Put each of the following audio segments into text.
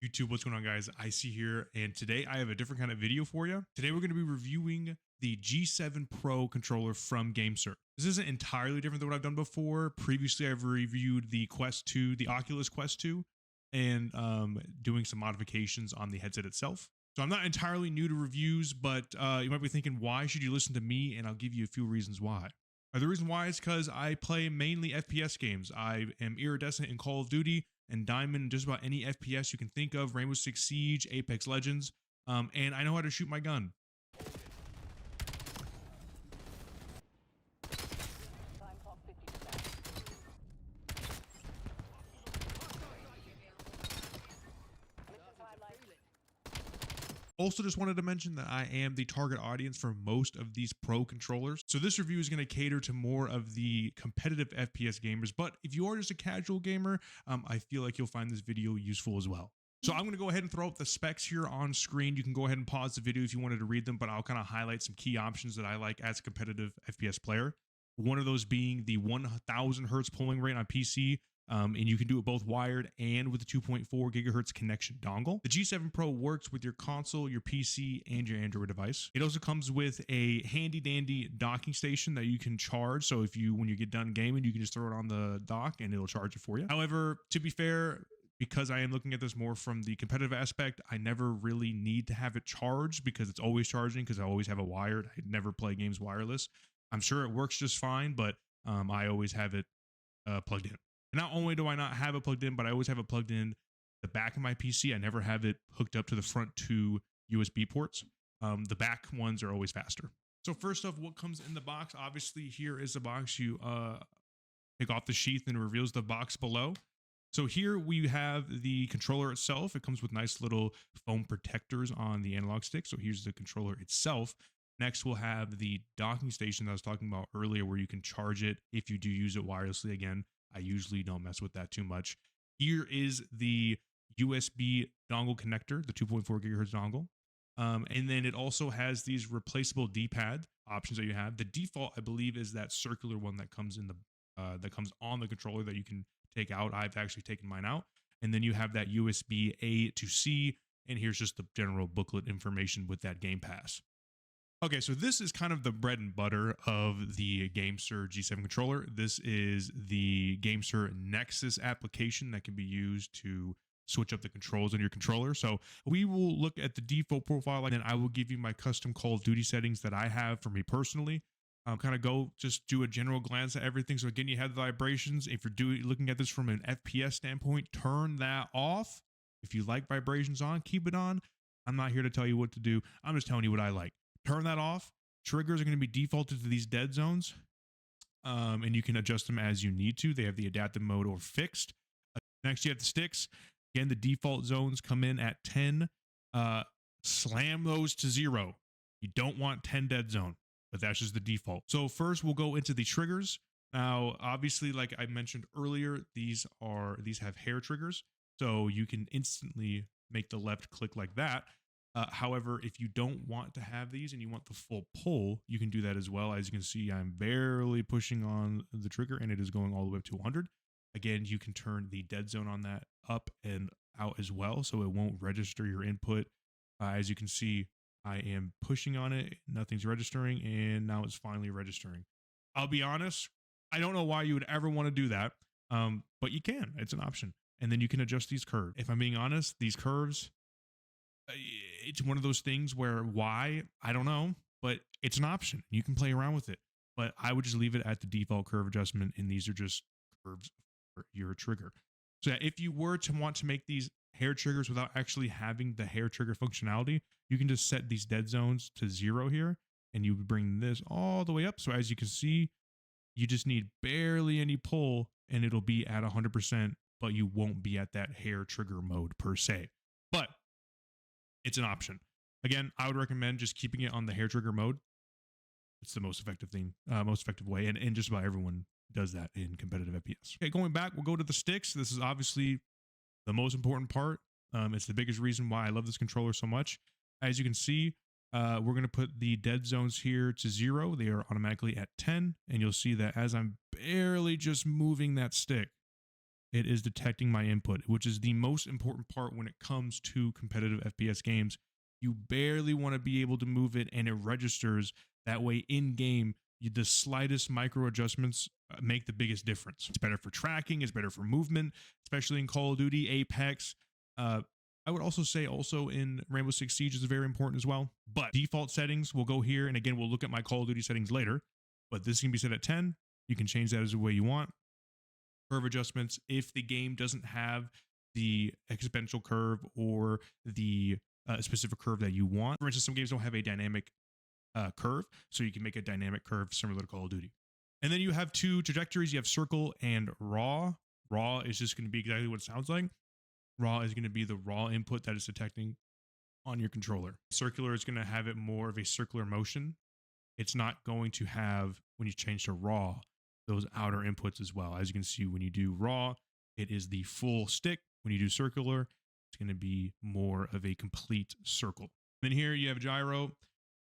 YouTube, what's going on, guys? Icy here, and today I have a different kind of video for you. Today we're going to be reviewing the G7 Pro controller from GameSir. This isn't entirely different than what I've done before. Previously, I've reviewed the Quest 2, the Oculus Quest 2, and doing some modifications on the headset itself. So I'm not entirely new to reviews, but you might be thinking, why should you listen to me? And I'll give you a few reasons why. The reason why is because I play mainly FPS games. I am iridescent in Call of Duty and Diamond, just about any FPS you can think of, Rainbow Six Siege, Apex Legends, and I know how to shoot my gun. Also, just wanted to mention that I am the target audience for most of these Pro controllers. So this review is going to cater to more of the competitive FPS gamers. But if you are just a casual gamer, I feel like you'll find this video useful as well. So I'm going to go ahead and throw up the specs here on screen. You can go ahead and pause the video if you wanted to read them, but I'll kind of highlight some key options that I like as a competitive FPS player. One of those being the 1000 hertz polling rate on PC. And you can do it both wired and with a 2.4 gigahertz connection dongle. The G7 Pro works with your console, your PC, and your Android device. It also comes with a handy dandy docking station that you can charge. So if you, when you get done gaming, you can just throw it on the dock and it'll charge it for you. However, to be fair, because I am looking at this more from the competitive aspect, I never really need to have it charged because it's always charging because I always have it wired. I never play games wireless. I'm sure it works just fine, but I always have it plugged in. And not only do I not have it plugged in, but I always have it plugged in the back of my PC. I never have it hooked up to the front two USB ports. The back ones are always faster. So first off, what comes in the box? Obviously, here is the box. You take off the sheath and it reveals the box below. So here we have the controller itself. It comes with nice little foam protectors on the analog stick. So here's the controller itself. Next, we'll have the docking station that I was talking about earlier where you can charge it if you do use it wirelessly. Again, I usually don't mess with that too much. Here is the USB dongle connector, the 2.4 gigahertz dongle. And then it also has these replaceable D-pad options that you have. The default, I believe, is that circular one that comes in the that comes on the controller that you can take out. I've actually taken mine out. And then you have that USB A to C, and here's just the general booklet information with that Game Pass. Okay, so this is kind of the bread and butter of the GameSir G7 controller. This is the GameSir Nexus application that can be used to switch up the controls on your controller. So we will look at the default profile, and then I will give you my custom Call of Duty settings that I have for me personally. Kind of just do a general glance at everything. So again, you have the vibrations. If you're looking at this from an FPS standpoint, turn that off. If you like vibrations on, keep it on. I'm not here to tell you what to do. I'm just telling you what I like. Turn that off. Triggers are going to be defaulted to these dead zones, and you can adjust them as you need to. They have the adaptive mode or fixed. Next, you have the sticks. Again, the default zones come in at 10. Slam those to 0. You don't want 10 dead zone, but that's just the default. So first, we'll go into the triggers. Now, obviously, like I mentioned earlier, these have hair triggers, so you can instantly make the left click like that. However, if you don't want to have these and you want the full pull, you can do that as well. As you can see, I'm barely pushing on the trigger and it is going all the way up to 100. Again, you can turn the dead zone on that up and out as well, so it won't register your input. As you can see, I am pushing on it. Nothing's registering, and now it's finally registering. I'll be honest, I don't know why you would ever want to do that, but you can. It's an option. And then you can adjust these curves. If I'm being honest, these curves, it's one of those things where why, I don't know, but it's an option. You can play around with it, but I would just leave it at the default curve adjustment, and these are just curves for your trigger. So yeah, if you were to want to make these hair triggers without actually having the hair trigger functionality, you can just set these dead zones to 0 here, and you would bring this all the way up. So as you can see, you just need barely any pull, and it'll be at 100%, but you won't be at that hair trigger mode per se. But it's an option. Again, I would recommend just keeping it on the hair trigger mode. It's the most effective thing, most effective way, and just about everyone does that in competitive FPS. Okay, going back, we'll go to the sticks. This is obviously the most important part. It's the biggest reason why I love this controller so much. As you can see, we're going to put the dead zones here to 0. They are automatically at 10, and you'll see that as I'm barely just moving that stick, it is detecting my input, which is the most important part when it comes to competitive FPS games. You barely want to be able to move it, and it registers. That way in game, the slightest micro adjustments make the biggest difference. It's better for tracking, it's better for movement, especially in Call of Duty, Apex. I would also say also in Rainbow Six Siege is very important as well. But default settings, we'll go here, and again, we'll look at my Call of Duty settings later, but this can be set at 10. You can change that as the way you want. Curve adjustments, if the game doesn't have the exponential curve or the specific curve that you want. For instance, some games don't have a dynamic curve, so you can make a dynamic curve similar to Call of Duty. And then you have two trajectories. You have circle and raw. Raw is just going to be exactly what it sounds like. Raw is going to be the raw input that is detecting on your controller. Circular is going to have it more of a circular motion. It's not going to have, when you change to raw, those outer inputs as well. As you can see, when you do raw, it is the full stick. When you do circular, it's going to be more of a complete circle. Then here you have gyro.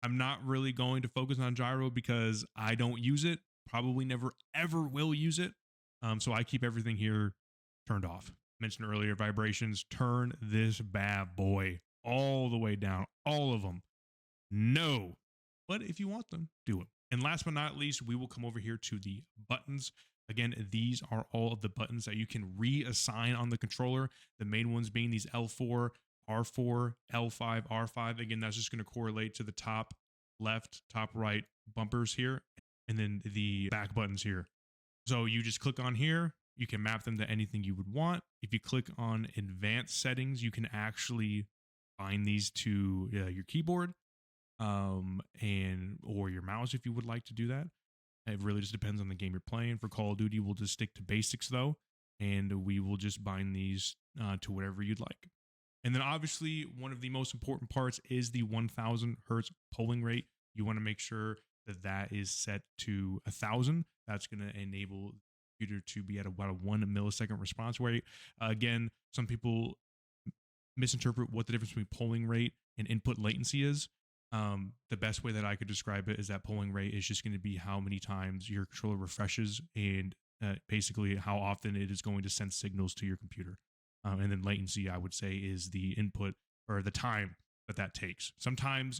I'm not really going to focus on gyro because I don't use it. Probably never ever will use it. So I keep everything here turned off. Mentioned earlier, vibrations, turn this bad boy all the way down, all of them. No, but if you want them, do it. And last but not least, we will come over here to the buttons. Again, these are all of the buttons that you can reassign on the controller. The main ones being these L4, R4, L5, R5. Again, that's just going to correlate to the top left, top right bumpers here, and then the back buttons here. So you just click on here. You can map them to anything you would want. If you click on advanced settings, you can actually bind these to your keyboard or your mouse if you would like to do that. It really just depends on the game you're playing. For Call of Duty, we'll just stick to basics though, and we will just bind these to whatever you'd like. And then obviously one of the most important parts is the 1000 hertz polling rate. You want to make sure that that is set to 1000. That's going to enable the computer to be at about a 1 millisecond response rate. Again, some people misinterpret what the difference between polling rate and input latency is. The best way that I could describe it is that polling rate is just going to be how many times your controller refreshes and basically how often it is going to send signals to your computer. And then latency, I would say, is the input or the time that takes. Sometimes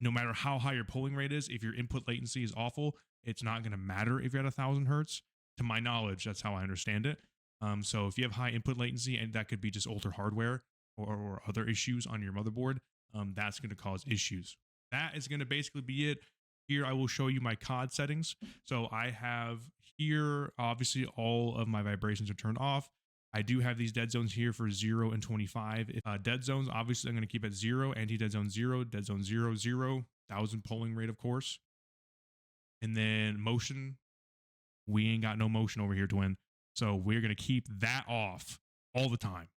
no matter how high your polling rate is, if your input latency is awful, it's not going to matter if you're at 1000 hertz. To my knowledge, that's how I understand it. So if you have high input latency, and that could be just older hardware or other issues on your motherboard, that's going to cause issues. That is going to basically be it. Here I will show you my COD settings. So I have here, obviously all of my vibrations are turned off. I do have these dead zones here for 0 and 25. Dead zones, obviously I'm going to keep at 0, anti-dead zone 0, dead zone 0, 0, 1000 polling rate, of course. And then motion, we ain't got no motion over here, twin. So we're going to keep that off all the time.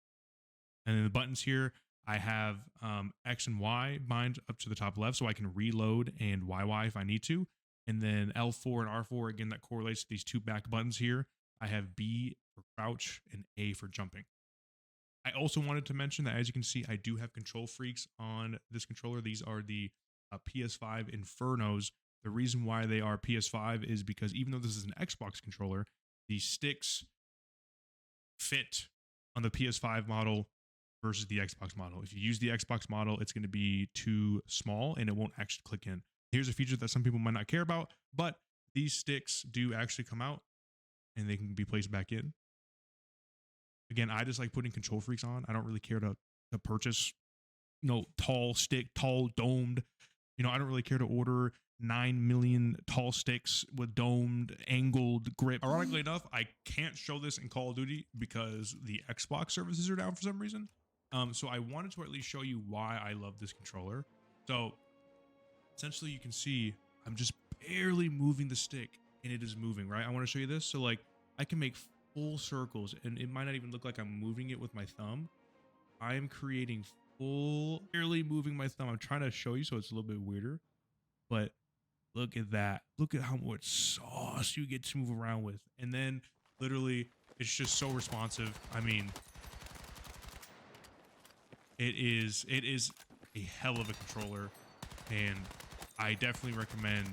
And then the buttons here, I have X and Y bind up to the top left so I can reload and YY if I need to. And then L4 and R4, again, that correlates to these two back buttons here. I have B for crouch and A for jumping. I also wanted to mention that, as you can see, I do have control freaks on this controller. These are the PS5 Infernos. The reason why they are PS5 is because even though this is an Xbox controller, the sticks fit on the PS5 model versus the Xbox model. If you use the Xbox model, it's going to be too small and it won't actually click in. Here's a feature that some people might not care about, but these sticks do actually come out and they can be placed back in. Again, I just like putting control freaks on. I don't really care to purchase, tall stick, tall domed. I don't really care to order 9 million tall sticks with domed, angled grip. Ironically enough, I can't show this in Call of Duty because the Xbox services are down for some reason. So I wanted to at least show you why I love this controller. So essentially you can see I'm just barely moving the stick and it is moving, right? I want to show you this. So like I can make full circles and it might not even look like I'm moving it with my thumb. I am creating barely moving my thumb. I'm trying to show you so it's a little bit weirder, but look at that. Look at how much sauce you get to move around with. And then literally it's just so responsive. I mean, it is a hell of a controller, and I definitely recommend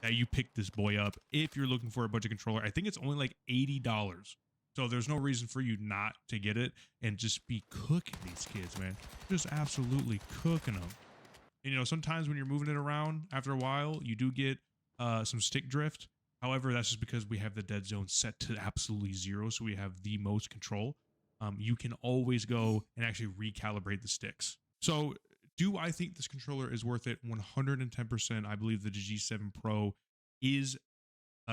that you pick this boy up if you're looking for a budget controller. I think it's only like $80. So there's no reason for you not to get it and just be cooking these kids, man. Just absolutely cooking them. And, you know, sometimes when you're moving it around after a while, you do get some stick drift. However, that's just because we have the dead zone set to absolutely 0. So we have the most control. You can always go and actually recalibrate the sticks. So do I think this controller is worth it? 110%. I believe the G7 Pro is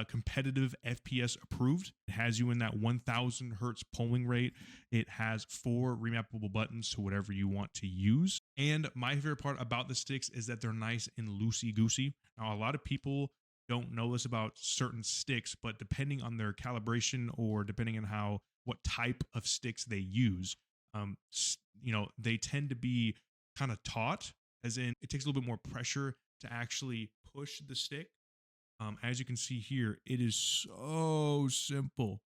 competitive FPS approved. It has you in that 1000 hertz polling rate. It has 4 remappable buttons to whatever you want to use. And my favorite part about the sticks is that they're nice and loosey goosey. Now, a lot of people don't know this about certain sticks, but depending on their calibration or depending on what type of sticks they use, you know, they tend to be kind of taut, as in it takes a little bit more pressure to actually push the stick. As you can see here, it is so simple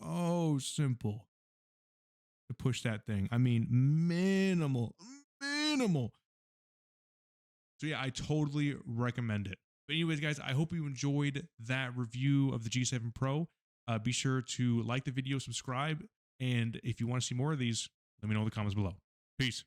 to push that thing. I mean, minimal. So yeah, I totally recommend it. But anyways, guys, I hope you enjoyed that review of the G7 Pro. Be sure to like the video, subscribe, and if you want to see more of these, let me know in the comments below. Peace.